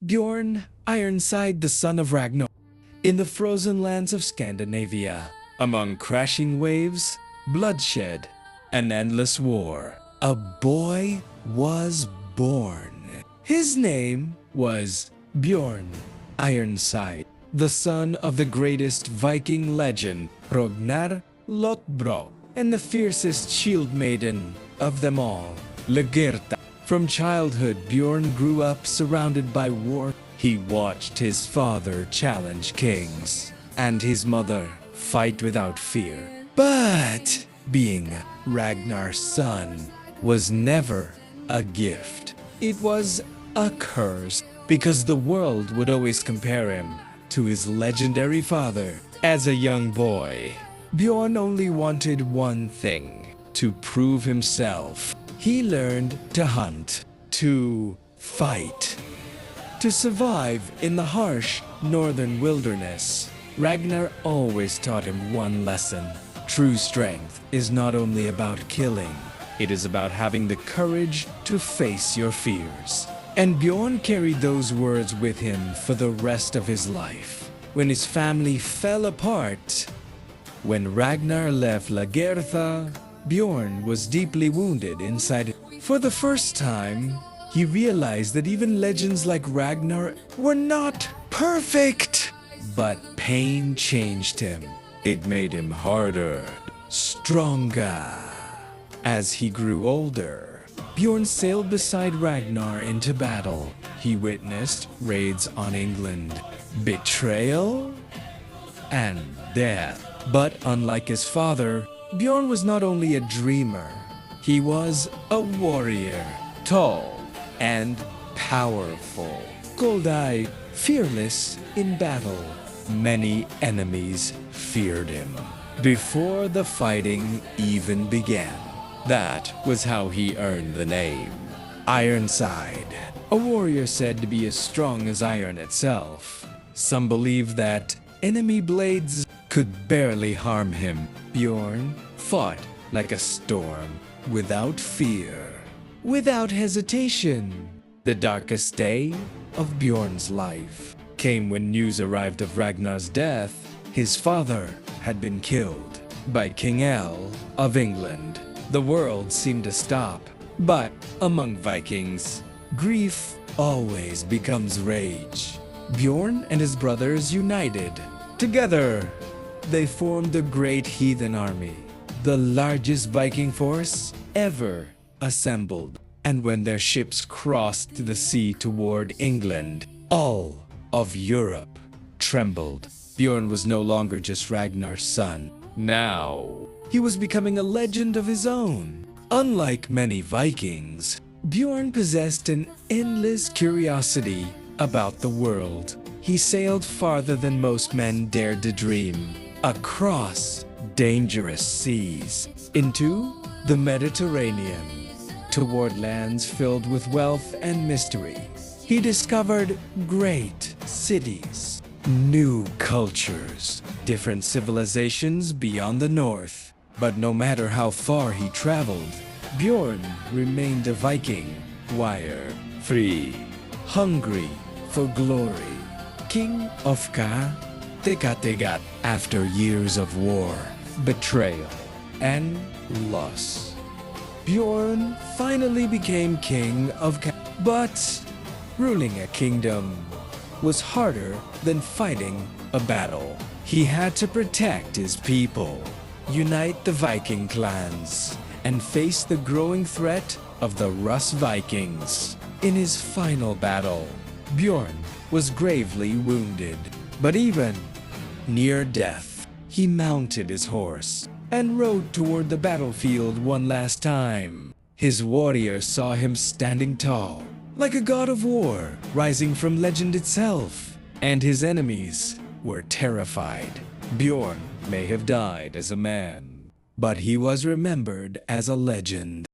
Bjorn Ironside, the son of Ragnar, in the frozen lands of Scandinavia, among crashing waves, bloodshed, and endless war, a boy was born. His name was Bjorn Ironside, the son of the greatest Viking legend, Ragnar Lothbrok, and the fiercest shield maiden of them all, Lagertha. From childhood, Bjorn grew up surrounded by war. He watched his father challenge kings and his mother fight without fear. But being Ragnar's son was never a gift. It was a curse, because the world would always compare him to his legendary father. As a young boy, Bjorn only wanted one thing: to prove himself. He learned to hunt, to fight, to survive in the harsh northern wilderness. Ragnar always taught him one lesson: true strength is not only about killing, it is about having the courage to face your fears. And Bjorn carried those words with him for the rest of his life. When his family fell apart, when Ragnar left Lagertha, Bjorn was deeply wounded inside. For the first time, he realized that even legends like Ragnar were not perfect. But pain changed him. It made him harder, stronger. As he grew older, Bjorn sailed beside Ragnar into battle. He witnessed raids on England, betrayal, and death. But unlike his father, Bjorn was not only a dreamer, he was a warrior, tall and powerful, cold-eyed, fearless in battle. Many enemies feared him before the fighting even began. That was how he earned the name Ironside, a warrior said to be as strong as iron itself. Some believe that enemy blades could barely harm him. Bjorn fought like a storm, without fear, without hesitation. The darkest day of Bjorn's life came when news arrived of Ragnar's death. His father had been killed by King El of England. The world seemed to stop, but among Vikings, grief always becomes rage. Bjorn and his brothers united. Together, they formed the great heathen army, the largest Viking force ever assembled. And when their ships crossed the sea toward England, all of Europe trembled. Bjorn was no longer just Ragnar's son. Now, he was becoming a legend of his own. Unlike many Vikings, Bjorn possessed an endless curiosity about the world. He sailed farther than most men dared to dream, across dangerous seas, into the Mediterranean, toward lands filled with wealth and mystery. He discovered great cities, new cultures, different civilizations beyond the north. But no matter how far he traveled, Bjorn remained a Viking, warrior, free, hungry for glory, king of Kattegat. After years of war, betrayal, and loss, Bjorn finally became king of But ruling a kingdom was harder than fighting a battle. He had to protect his people, unite the Viking clans, and face the growing threat of the Rus Vikings. In his final battle, Bjorn was gravely wounded, but even near death, he mounted his horse and rode toward the battlefield one last time. His warriors saw him standing tall, like a god of war rising from legend itself, and his enemies were terrified. Bjorn may have died as a man, but he was remembered as a legend.